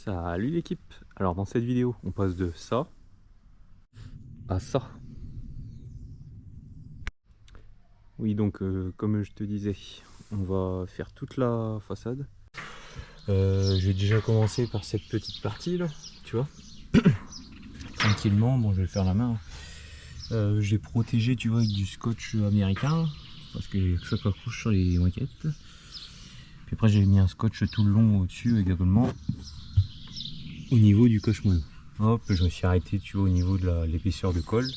Salut l'équipe. Alors dans cette vidéo on passe de ça à ça. Oui donc comme je te disais, on va faire toute la façade. Je vais déjà commencer par cette petite partie là, tu vois. Tranquillement, bon je vais le faire à la main. J'ai protégé, tu vois, avec du scotch américain parce que ça accroche sur les moquettes. Puis après j'ai mis un scotch tout le long au-dessus également au niveau du cache-mono. Hop, je me suis arrêté, tu vois, au niveau de l'épaisseur de colle.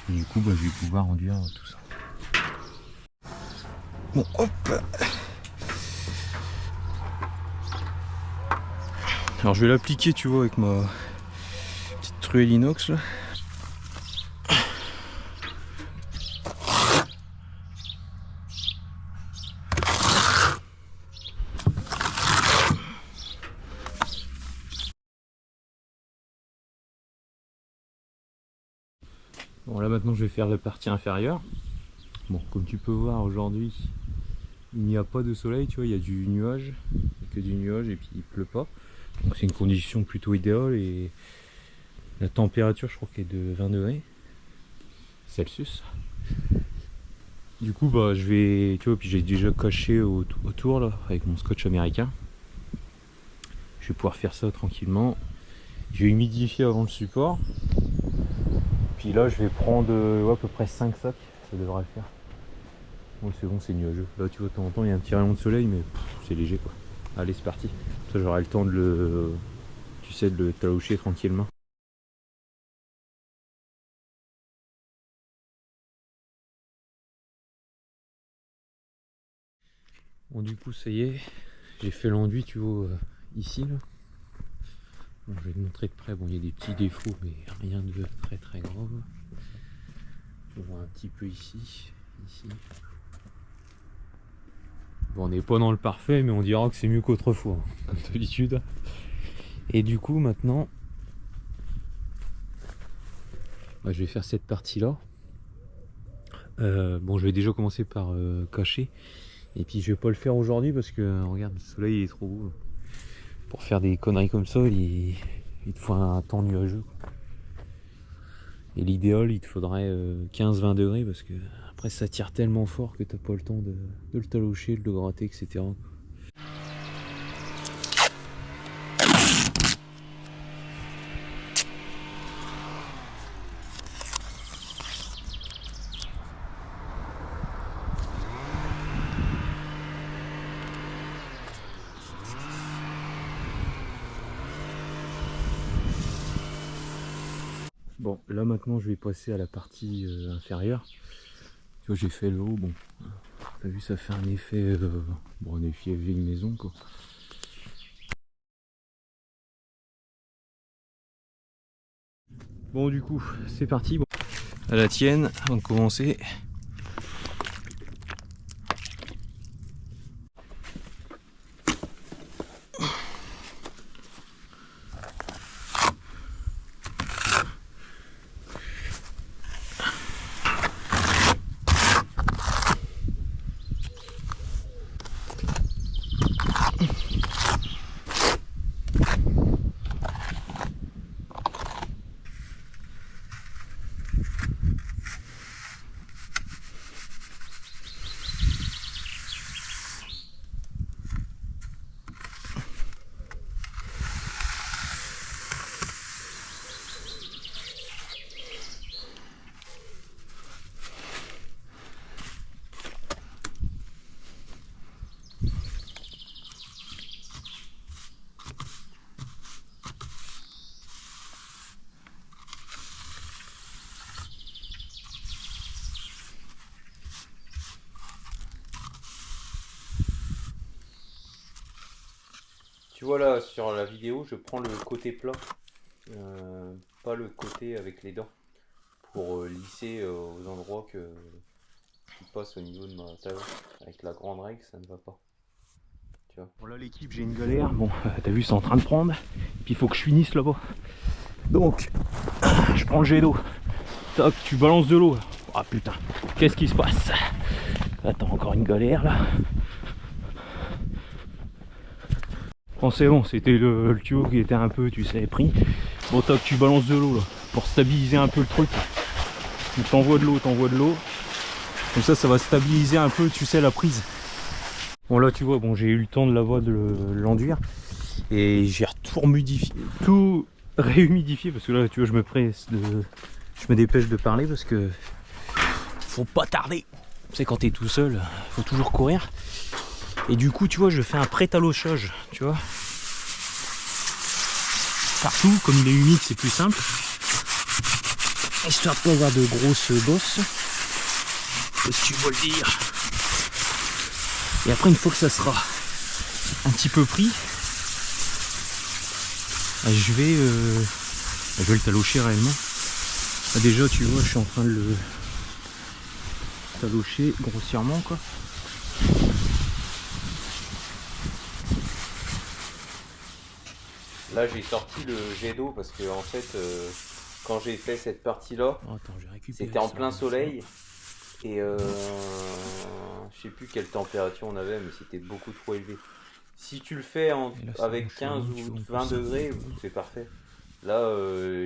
Et du coup, bah, je vais pouvoir enduire tout ça. Bon, hop. Alors je vais l'appliquer, tu vois, avec ma petite truelle inox là. Bon là maintenant je vais faire la partie inférieure. Bon, comme tu peux voir aujourd'hui, il n'y a pas de soleil, tu vois, il y a du nuage, il n'y a que du nuage et puis il pleut pas. Donc c'est une condition plutôt idéale et la température je crois qu'elle est de 20 degrés Celsius. Du coup bah je vais, tu vois, puis j'ai déjà caché autour là avec mon scotch américain. Je vais pouvoir faire ça tranquillement. Je vais humidifier avant le support. Puis là je vais prendre à peu près 5 sacs, ça devrait le faire. Bon c'est bon, c'est nuageux. Là tu vois de temps en temps il y a un petit rayon de soleil mais c'est léger quoi. Allez c'est parti. Ça j'aurai le temps de le, tu sais, de le taloucher tranquillement. Bon du coup ça y est, j'ai fait l'enduit, tu vois, ici là. Bon, je vais te montrer de près, bon il y a des petits défauts mais rien de très très grave. Je vois un petit peu ici. Bon, on n'est pas dans le parfait mais on dira que c'est mieux qu'autrefois, comme d'habitude. Et du coup maintenant, bah, je vais faire cette partie là. Bon je vais déjà commencer par cacher. Et puis je vais pas le faire aujourd'hui parce que regarde, le soleil est trop beau. Pour faire des conneries comme ça, il te faut un temps nuageux. Et l'idéal, il te faudrait 15-20 degrés parce que après ça tire tellement fort que t'as pas le temps de le talocher, de le gratter, etc. Bon, là maintenant je vais passer à la partie inférieure. Tu vois, j'ai fait le haut, bon, t'as vu, ça fait un effet, bon, un effet vieille maison quoi. Bon, du coup, c'est parti. Bon. À la tienne, avant de commencer. Tu vois là sur la vidéo, je prends le côté plat, pas le côté avec les dents, pour lisser aux endroits qui passent au niveau de ma table. Avec la grande règle, ça ne va pas. Tu vois. Bon là l'équipe, j'ai une galère. Bon, t'as vu, c'est en train de prendre. Puis il faut que je finisse là-bas. Donc, je prends le jet d'eau. Tac, tu balances de l'eau. Ah putain, qu'est-ce qui se passe? Attends, encore une galère là. Bon c'est bon, c'était le tuyau qui était un peu, tu sais, pris. Bon tac, tu balances de l'eau là, pour stabiliser un peu le truc. Donc t'envoies de l'eau, Comme ça va stabiliser un peu, tu sais, la prise. Bon là tu vois, bon j'ai eu le temps de l'enduire. Et j'ai tout remudifié, tout réhumidifié, parce que là tu vois, je me dépêche de parler parce que faut pas tarder. Tu sais, quand t'es tout seul, faut toujours courir. Et du coup, tu vois, je fais un pré-talochage, tu vois. Partout, comme il est humide, c'est plus simple. Histoire de pas avoir de grosses bosses. Si tu veux le dire. Et après, une fois que ça sera un petit peu pris, je vais le talocher réellement. Là, déjà, tu vois, je suis en train de le talocher grossièrement, quoi. Là j'ai sorti le jet d'eau parce que en fait quand j'ai fait cette partie là, c'était en plein soleil et je sais plus quelle température on avait, mais c'était beaucoup trop élevé. Si tu le fais avec 15 ou 20 degrés, c'est parfait. Là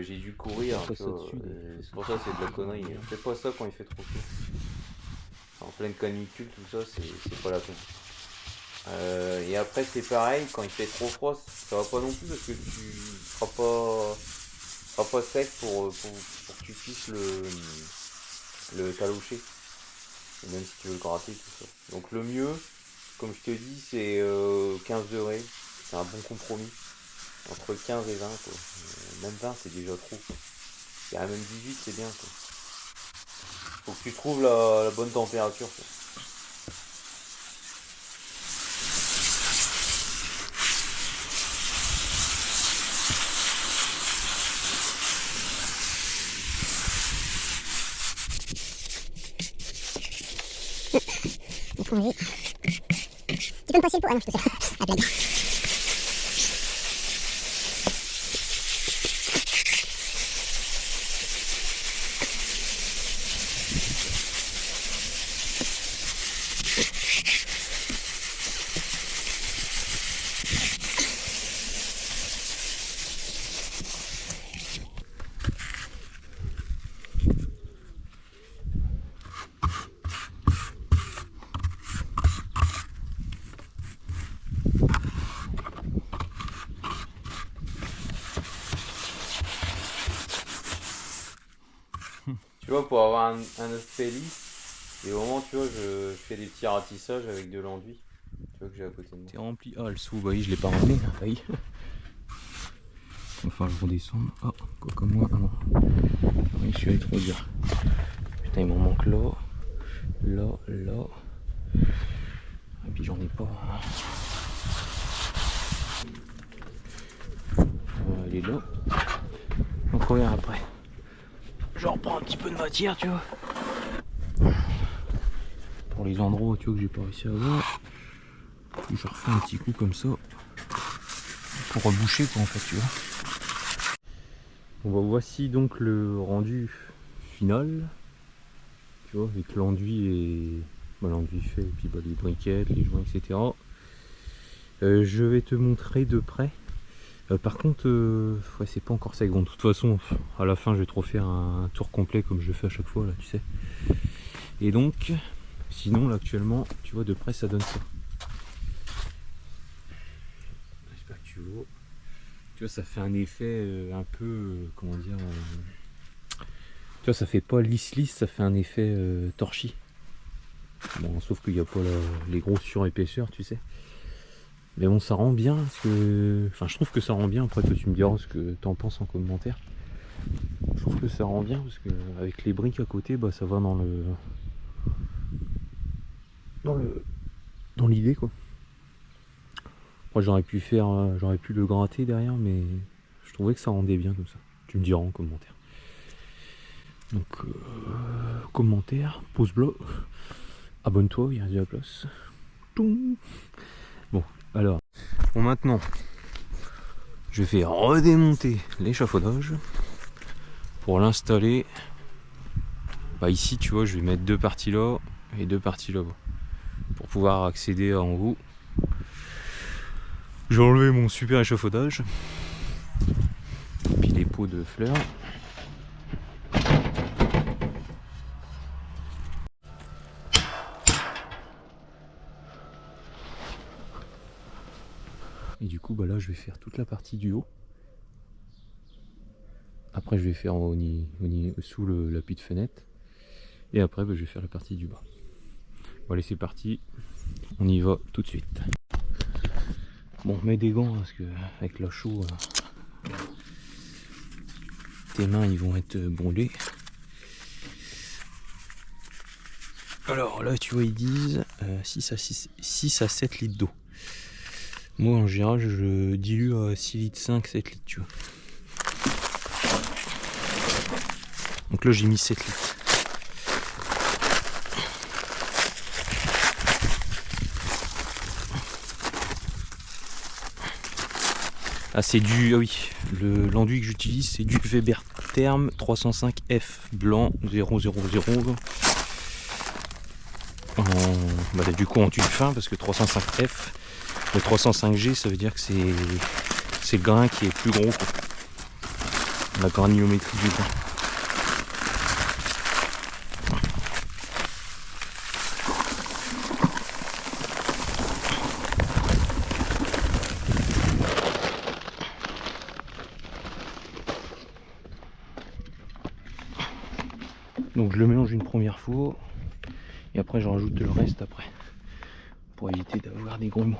j'ai dû courir, c'est pour ça que c'est de la connerie. Fais pas ça quand il fait trop chaud. En pleine canicule, tout ça, c'est pas la peine. Et après c'est pareil, quand il fait trop froid, ça va pas non plus parce que tu seras pas sec pour que tu puisses le talocher. Et même si tu veux le gratter, tout ça. Donc le mieux, comme je te dis, c'est 15 degrés. C'est un bon compromis. Entre 15 et 20 quoi. Même 20 c'est déjà trop quoi. Et même 18 c'est bien quoi. Faut que tu trouves la bonne température quoi. Tu peux me passer le pot? Ah non, je te sais. Ah, blague. Tu vois, pour avoir un aspect lisse, et au moment, tu vois, je fais des petits ratissages avec de l'enduit. Tu vois que j'ai à côté de moi. T'es rempli. Ah, le sou, bah oui, je l'ai pas ramené. Bah oui. Enfin, je redescends. Ah, quoi comme moi. Ah non. Oui, je suis allé trop dur. Putain, il m'en manque là. Là. Et puis j'en ai pas. Elle est là. Donc, regarde après. Je reprends un petit peu de matière, tu vois. Pour les endroits, tu vois, que j'ai pas réussi à avoir. Puis je refais un petit coup comme ça. Pour reboucher, quoi, en fait, tu vois. Bon, bah, voici donc le rendu final. Tu vois, avec l'enduit et l'enduit fait, et puis bah, les briquettes, les joints, etc. Je vais te montrer de près. Par contre, ouais, c'est pas encore sec. Bon, de toute façon, à la fin, je vais te refaire un tour complet comme je fais à chaque fois, là, tu sais. Et donc, sinon, là, actuellement, tu vois, de près, ça donne ça. J'espère que tu vois. Tu vois, ça fait un effet un peu, comment dire... tu vois, ça fait pas lisse, ça fait un effet torchis. Bon, sauf qu'il n'y a pas les grosses surépaisseurs, tu sais. Mais bon, ça rend bien, parce que... Enfin, je trouve que ça rend bien. Après, toi, tu me diras ce que t'en penses en commentaire. Je trouve que ça rend bien, parce que avec les briques à côté, bah, ça va dans l'idée, quoi. Après, j'aurais pu le gratter derrière, mais je trouvais que ça rendait bien comme ça. Tu me diras en commentaire. Donc, commentaire, pouce bleu, abonne-toi, il y a de la place. Bon, alors, bon, maintenant, je vais redémonter l'échafaudage pour l'installer. Bah, ici, tu vois, je vais mettre deux parties là et deux parties là-bas pour pouvoir accéder en haut. J'ai enlevé mon super échafaudage. Puis les pots de fleurs. Et du coup, bah là, je vais faire toute la partie du haut. Après, je vais faire sous l'appui de fenêtre. Et après, bah, je vais faire la partie du bas. Bon, allez, c'est parti. On y va tout de suite. Bon, mets des gants parce que avec la chaux, tes mains ils vont être brûlées. Alors là, tu vois, ils disent 6 à 7 litres d'eau. Moi, en général, je dilue à 6 litres 5, 7 litres, tu vois. Donc là, j'ai mis 7 litres. Ah, c'est du... Ah oui, l'enduit que j'utilise, c'est du Weber Therm 305F blanc 000. Bah, du coup en tube fin, parce que 305F, le 305G, ça veut dire que c'est le grain qui est plus gros, quoi. La granuliométrie du grain. Donc je le mélange une première fois et après je rajoute le reste après pour éviter d'avoir des grumeaux.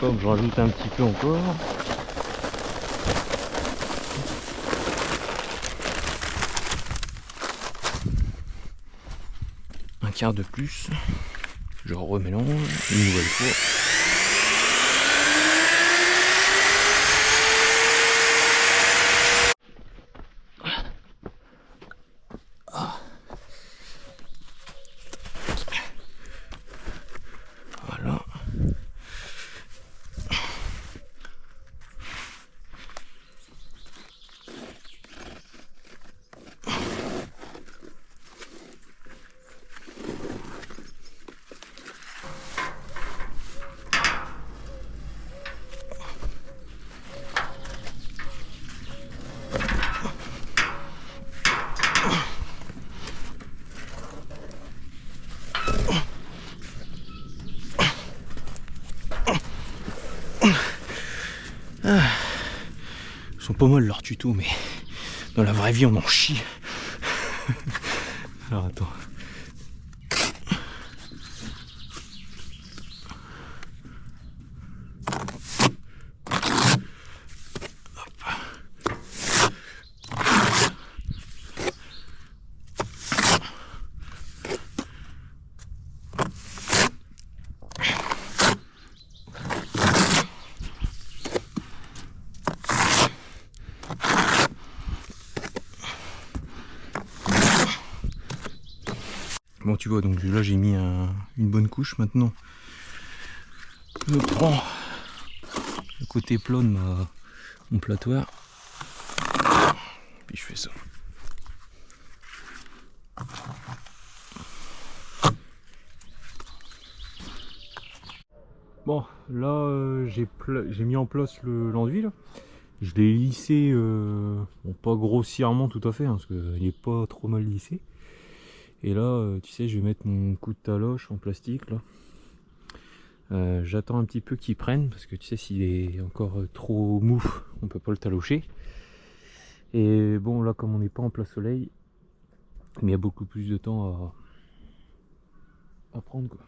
Donc je rajoute un petit peu encore. Un quart de plus. Je remélange une nouvelle fois. Voilà. Ils sont pas mal leurs tutos, mais dans la vraie vie on en chie. Alors attends. Bon, tu vois, donc là j'ai mis une bonne couche. Maintenant je prends le côté plat de mon platoir, puis je fais ça. Bon, là j'ai mis en place l'enduit là. Je l'ai lissé, bon, pas grossièrement tout à fait, hein, parce qu'il est pas trop mal lissé. Et là, tu sais, je vais mettre mon coup de taloche en plastique là. J'attends un petit peu qu'il prenne, parce que tu sais, s'il est encore trop mou, on peut pas le talocher. Et bon, là, comme on n'est pas en plein soleil, mais il y a beaucoup plus de temps à prendre, quoi.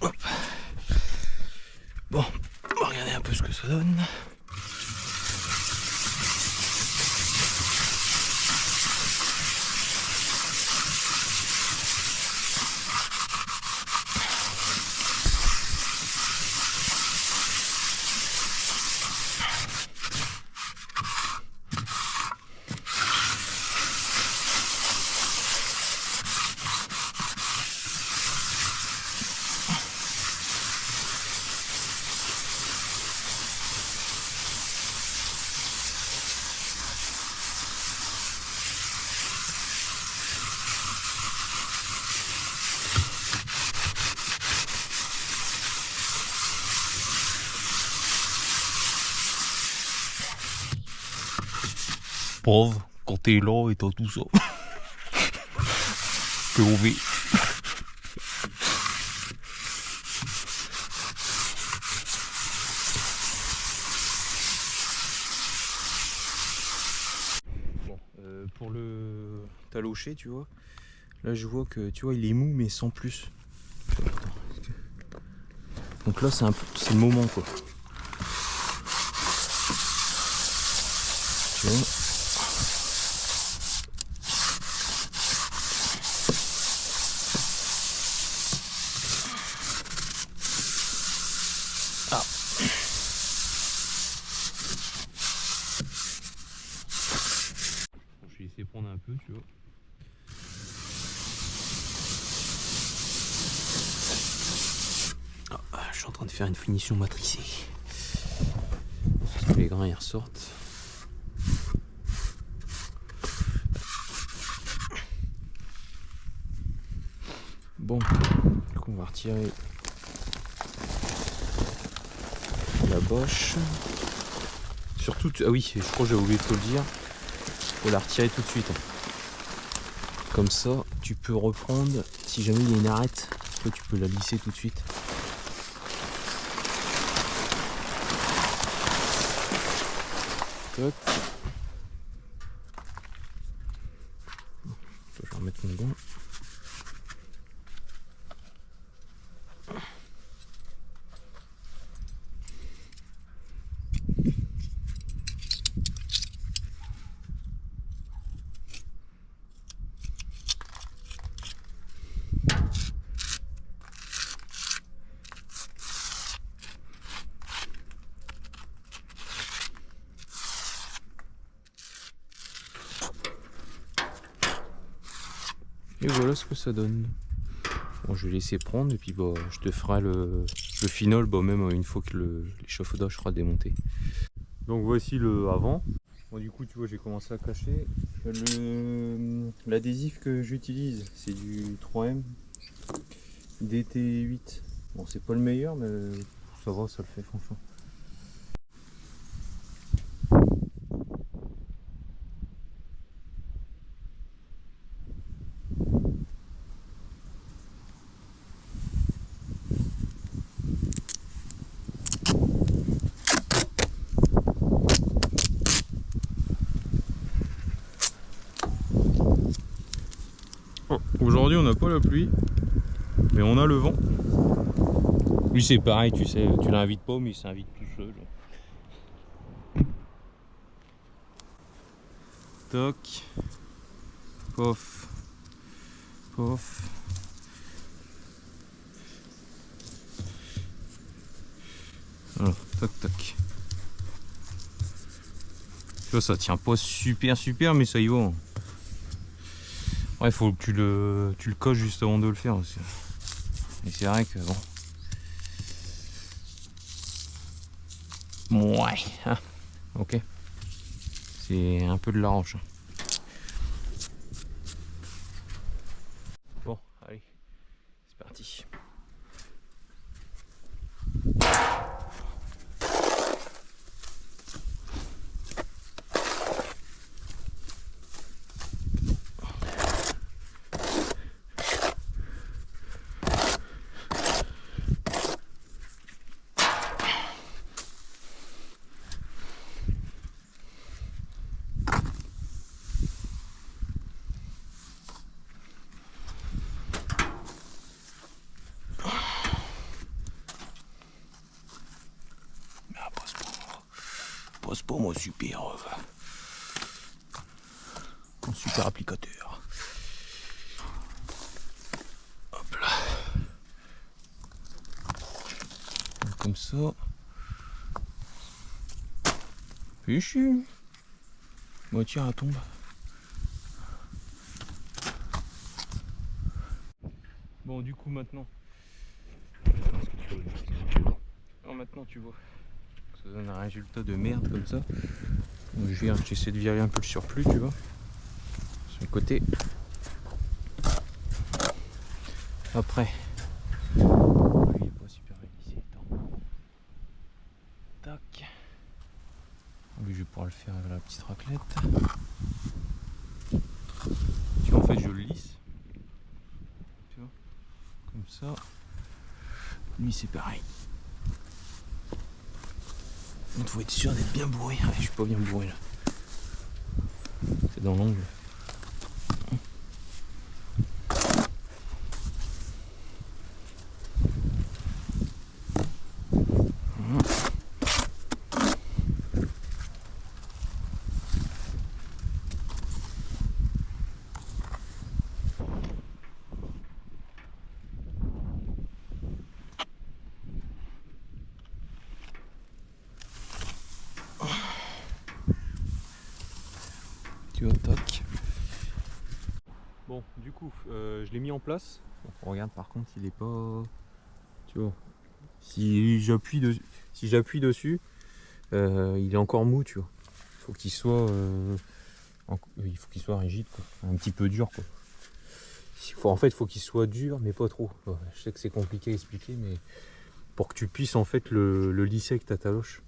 Hop. Bon, on va regarder un peu ce que ça donne. pauvre, quand t'es là et t'as tout ça. POV. Bon, pour le talocher, tu vois, là je vois que tu vois il est mou mais sans plus. Donc là c'est le moment quoi. Tu vois. Ah. Bon, je vais essayer de prendre un peu, tu vois. Ah, je suis en train de faire une finition matricée. Parce que les grains ils ressortent. Bon, du coup on va retirer la boche. Surtout, ah oui, je crois que j'ai oublié de te le dire, faut la retirer tout de suite. Comme ça, tu peux reprendre, si jamais il y a une arête, toi, tu peux la lisser tout de suite. Toc. Je vais remettre mon gant. Et voilà ce que ça donne. Bon, je vais laisser prendre et puis bah, je te ferai le final bah, même une fois que l'échafaudage sera démonté. Donc voici le avant. Bon, du coup tu vois j'ai commencé à cacher. L'adhésif que j'utilise c'est du 3M DT8. Bon c'est pas le meilleur mais ça va, ça le fait franchement. Aujourd'hui on n'a pas la pluie, mais on a le vent. Lui c'est pareil, tu sais, tu l'invites pas mais il s'invite tout seul. Toc, pof, pof. Alors, toc toc. Tu vois ça tient pas super mais ça y va. Ouais, faut que tu le coches juste avant de le faire aussi. Et c'est vrai que bon. Ouais, ah, ok. C'est un peu de l'arrange. Bon, allez, c'est parti. Passe pas mon super applicateur. Hop là. Comme ça. Fichu. Bon tiens, elle tombe. Bon du coup maintenant. Alors maintenant tu vois. Ça donne un résultat de merde comme ça. J'essaie de virer un peu le surplus, tu vois, sur le côté. Après, il est pas super réglissé. Tac. Lui, je vais pouvoir le faire avec la petite raclette. ça. Lui c'est pareil. Il faut être sûr d'être bien bourré. Ouais, je suis pas bien bourré là. C'est dans l'angle. Tu vois, tac. Bon, du coup, je l'ai mis en place. Donc, regarde, par contre, il est pas. Tu vois, si j'appuie dessus, il est encore mou, tu vois. Faut qu'il soit, il faut qu'il soit rigide, quoi. Un petit peu dur, quoi. En fait, il faut qu'il soit dur, mais pas trop. Ouais, je sais que c'est compliqué à expliquer, mais pour que tu puisses en fait le lisser avec ta taloche.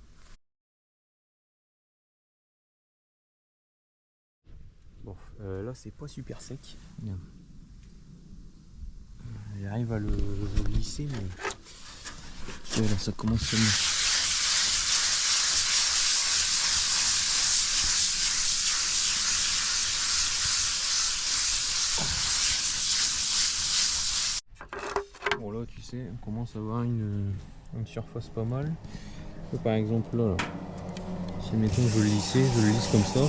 Bon, là c'est pas super sec. Regarde. J'arrive à le lisser, mais tu vois, là ça commence seulement. Bon là tu sais, on commence à avoir une surface pas mal. Là, par exemple là, si mettons je veux le lisser, je le lisse comme ça.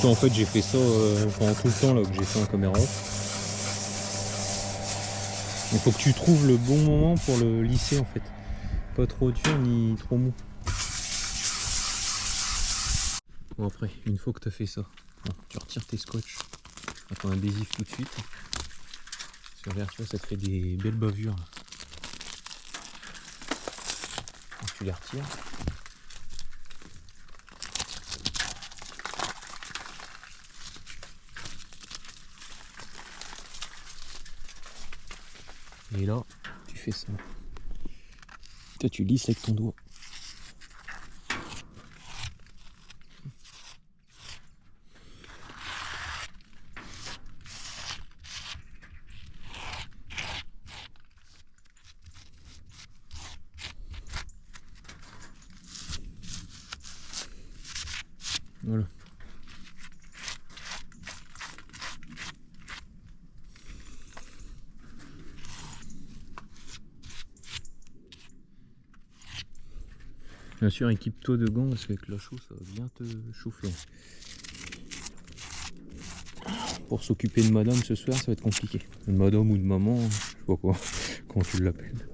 En fait j'ai fait ça pendant tout le temps là que j'ai fait en caméra off. Il faut que tu trouves le bon moment pour le lisser en fait. Pas trop dur ni trop mou. Bon après, une fois que tu as fait ça, bon, tu retires tes scotch à ton adhésif tout de suite. Parce que regarde, tu vois, ça te fait des belles bavures. Donc, tu les retires. Et là, tu fais ça. Toi, tu lisses avec ton doigt. Voilà. Bien sûr, équipe-toi de gants parce qu'avec la chaux, ça va bien te chauffer. Pour s'occuper de madame ce soir, ça va être compliqué. De madame ou de maman, je sais pas quoi, comment tu l'appelles.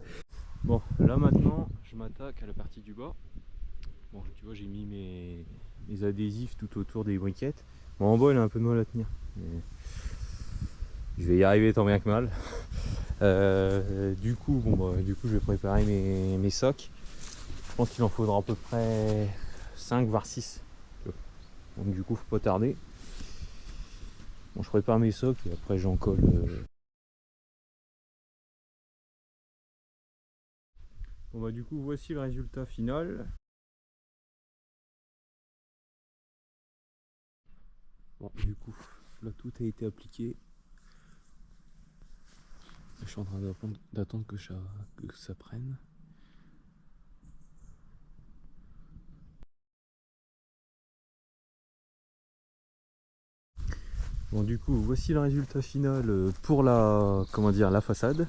Bon, là maintenant, je m'attaque à la partie du bas. Bon, tu vois, j'ai mis mes adhésifs tout autour des briquettes. Bon, en bas, il a un peu de mal à tenir. Mais je vais y arriver tant bien que mal. Du coup, je vais préparer mes sacs. Je pense qu'il en faudra à peu près 5 voire 6. Donc du coup, faut pas tarder. Bon, je prépare mes sacs et après j'en colle. Bon bah du coup, voici le résultat final. Bon, du coup, là tout a été appliqué. Je suis en train d'attendre que ça prenne. Bon du coup, voici le résultat final pour la façade.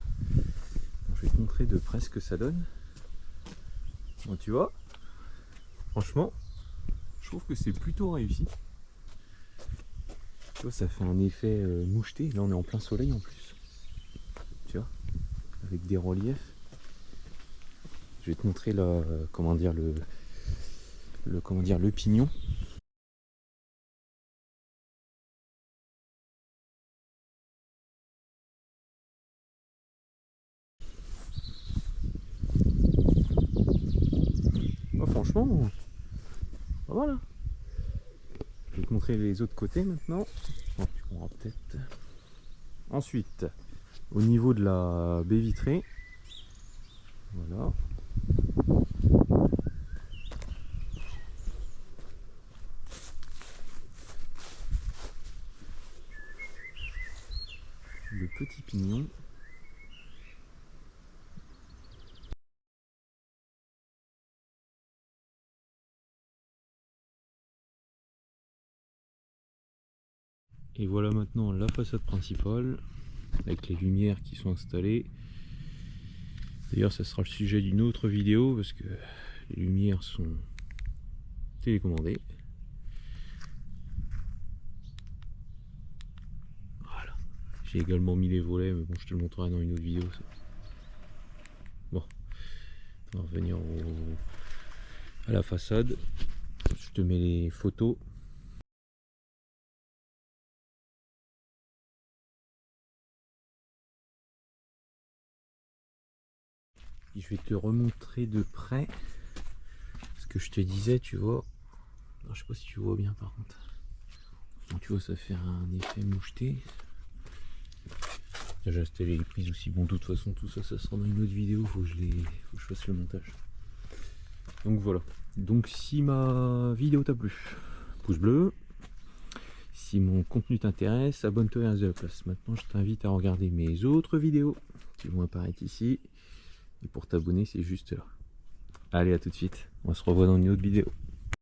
Bon, je vais te montrer de près ce que ça donne. Bon, tu vois, franchement, je trouve que c'est plutôt réussi. Tu vois, ça fait un effet moucheté. Là, on est en plein soleil en plus. Tu vois, avec des reliefs. Je vais te montrer le pignon. Oh, franchement, voilà. Je vais te montrer les autres côtés maintenant. Bon, tu comprends peut-être. Ensuite, au niveau de la baie vitrée. Voilà. Le petit pignon. Et voilà maintenant la façade principale avec les lumières qui sont installées. D'ailleurs ça sera le sujet d'une autre vidéo parce que les lumières sont télécommandées. Voilà. J'ai également mis les volets, mais bon je te le montrerai dans une autre vidéo. Ça. Bon, on va revenir à la façade. Je te mets les photos. Je vais te remontrer de près ce que je te disais, tu vois. Alors, je sais pas si tu vois bien par contre. Donc, tu vois, ça fait un effet moucheté. J'ai installé les prises aussi. Bon, de toute façon, tout ça, ça sera dans une autre vidéo. Faut que je fasse le montage. Donc voilà. Donc si ma vidéo t'a plu, pouce bleu. Si mon contenu t'intéresse, abonne-toi et reste de la place. Maintenant, je t'invite à regarder mes autres vidéos qui vont apparaître ici. Et pour t'abonner, c'est juste là. Allez, à tout de suite. On se revoit dans une autre vidéo.